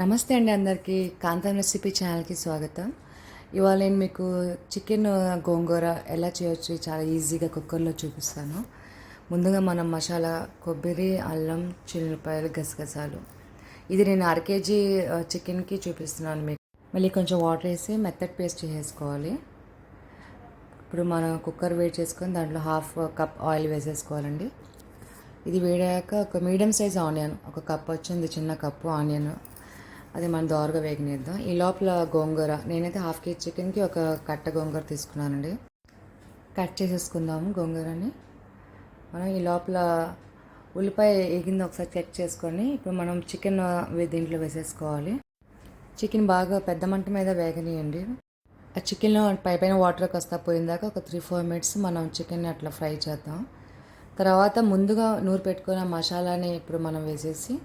నమస్తే అండి అందరికీ. కాంతాన్ రెసిపీ ఛానల్కి స్వాగతం. ఇవాళ నేను మీకు చికెన్ గోంగూర ఎలా చేయొచ్చు చాలా ఈజీగా కుక్కర్లో చూపిస్తాను. ముందుగా మనం మసాలా కొబ్బరి, అల్లం, చిల్లిపాయలు, గసగసాలు. ఇది నేను కేజీ చికెన్కి చూపిస్తున్నాను మీకు. మళ్ళీ కొంచెం వాటర్ వేసి మెత్తటి పేస్ట్ చేసుకోవాలి. ఇప్పుడు మనం కుక్కర్ వేడి చేసుకొని దాంట్లో హాఫ్ కప్ ఆయిల్ వేసేసుకోవాలండి. ఇది వేడాక ఒక మీడియం సైజ్ ఆనియన్, ఒక కప్ వచ్చింది, చిన్న కప్పు ఆనియన్, అది మనం దోరగా వేగనిద్దాం. ఈ లోపల గోంగూర, నేనైతే హాఫ్ కేజీ చికెన్కి ఒక కట్ట గోంగూర తీసుకున్నానండి. కట్ చేసేసుకుందాము గోంగూరని. మనం ఈ లోపల ఉల్లిపాయ వేగింది ఒకసారి చెక్ చేసుకొని ఇప్పుడు మనం చికెన్ దీంట్లో వేసేసుకోవాలి. చికెన్ బాగా పెద్ద మంట మీద వేగనియండి. ఆ చికెన్లో పైన వాటర్ కాస్త పోయిందాక ఒక 3-4 మినిట్స్ మనం చికెన్ని అట్లా ఫ్రై చేద్దాం. తర్వాత ముందుగా నూరు పెట్టుకున్న మసాలాని ఇప్పుడు మనం వేసేసి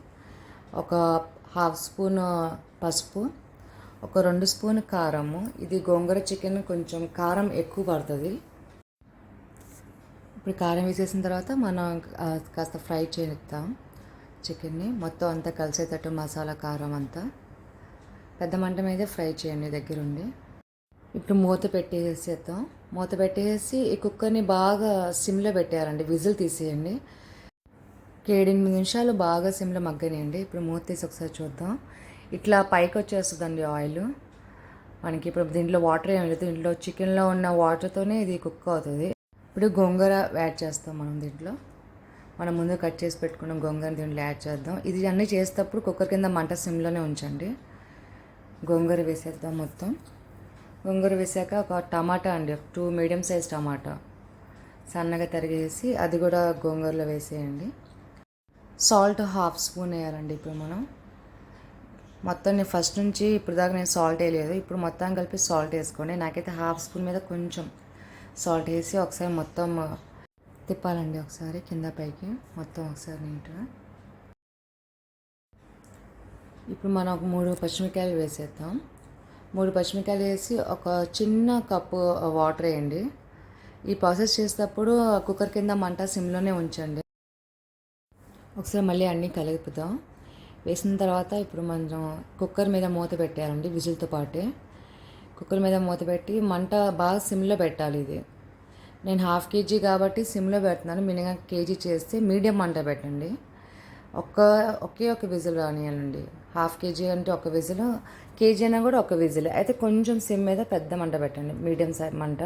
ఒక హాఫ్ స్పూన్ పసుపు, ఒక 2 స్పూన్ కారము. ఇది గోంగూర చికెన్ కొంచెం కారం ఎక్కువ పడుతుంది. ఇప్పుడు కారం వేసేసిన తర్వాత మనం కాస్త ఫ్రై చేద్దాం చికెన్ని. మొత్తం అంతా కలిసేటట్టు మసాలా కారం అంతా పెద్ద మంట మీదే ఫ్రై చేయండి దగ్గరుండి. ఇప్పుడు మూత పెట్టేసేద్దాం. మూత పెట్టేసి ఈ కుక్కర్ని బాగా సిమ్లో పెట్టారండి, విజిల్ తీసేయండి. 7-8 నిమిషాలు బాగా సిమ్లో మగ్గనియండి. ఇప్పుడు మూత తీసి ఒకసారి చూద్దాం. ఇట్లా పైకి వచ్చేస్తుందండి ఆయిల్ మనకి. ఇప్పుడు దీంట్లో వాటర్ ఏమి లేదు, దీంట్లో చికెన్లో ఉన్న వాటర్తోనే ఇది కుక్ అవుతుంది. ఇప్పుడు గోంగూర యాడ్ చేస్తాం దీంట్లో. మనం ముందు కట్ చేసి పెట్టుకున్న గోంగూర దీంట్లో యాడ్ చేద్దాం. ఇది అన్నీ చేసేటప్పుడు కుక్కర్ కింద మంట సిమ్లోనే ఉంచండి. గోంగూర వేసేద్దాం మొత్తం. గోంగూర వేసాక ఒక టమాటా అండి, 2 మీడియం సైజ్ టమాటా సన్నగా తరిగేసి అది కూడా గోంగూరలో వేసేయండి. సాల్ట్ హాఫ్ స్పూన్ వేయాలండి. ఇప్పుడు మనం మొత్తం నేను ఫస్ట్ నుంచి ఇప్పుడు దాకా నేను సాల్ట్ వేయలేదు, ఇప్పుడు మొత్తం కలిపి సాల్ట్ వేసుకోండి. నాకైతే హాఫ్ స్పూన్ మీద కొంచెం సాల్ట్ వేసి ఒకసారి మొత్తం తిప్పాలండి, ఒకసారి కింద పైకి మొత్తం ఒకసారి నీట్గా. ఇప్పుడు మనం ఒక 3 పచ్చిమిరకాయలు వేసేద్దాం. 3 పచ్చిమిరకాయలు వేసి ఒక చిన్న కప్పు వాటర్ వేయండి. ఈ ప్రాసెస్ చేసేటప్పుడు కుక్కర్ కింద మంట సిమ్లోనే ఉంచండి. ఒకసారి మళ్ళీ అన్నీ కలుపుదాం. వేసిన తర్వాత ఇప్పుడు మనం కుక్కర్ మీద మూత పెట్టాలండి, విజిల్తో పాటే. కుక్కర్ మీద మూత పెట్టి మంట బాగా సిమ్లో పెట్టాలి. ఇది నేను హాఫ్ కేజీ కాబట్టి సిమ్లో పెడుతున్నాను. మినిమం కేజీ చేస్తే మీడియం మంట పెట్టండి. ఒకే ఒక విజిల్ రానియాలండి. హాఫ్ కేజీ అంటే ఒక విజిల్, కేజీ అయినా కూడా ఒక విజిల్. అయితే కొంచెం సిమ్ మీద పెద్ద మంట పెట్టండి, మీడియం సైజ్ మంట.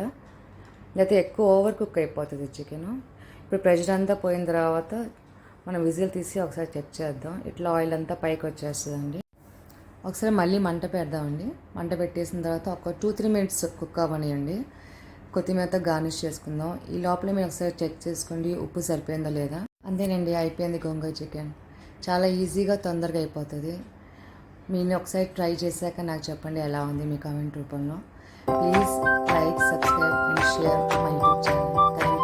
లేకపోతే ఎక్కువ ఓవర్ కుక్ అయిపోతుంది చికెన్. ఇప్పుడు ప్రెషర్ అంతా పోయిన తర్వాత మనం విజిల్ తీసి ఒకసారి చెక్ చేద్దాం. ఇట్లా ఆయిల్ అంతా పైకి వచ్చేస్తుందండి. ఒకసారి మళ్ళీ మంట పెడదామండి. మంట పెట్టేసిన తర్వాత ఒక 2-3 మినిట్స్ కుక్ అవ్వనియండి. కొత్తిమీరతో గార్నిష్ చేసుకుందాం. ఈ లోపల మీరు ఒకసారి చెక్ చేసుకోండి ఉప్పు సరిపోయిందో లేదా. అంతేనండి, అయిపోయింది గోంగూర చికెన్. చాలా ఈజీగా తొందరగా అయిపోతుంది. మీరు ఒకసారి ట్రై చేశాక నాకు చెప్పండి ఎలా ఉంది మీ కామెంట్ రూపంలో. Please like, subscribe and share my YouTube channel.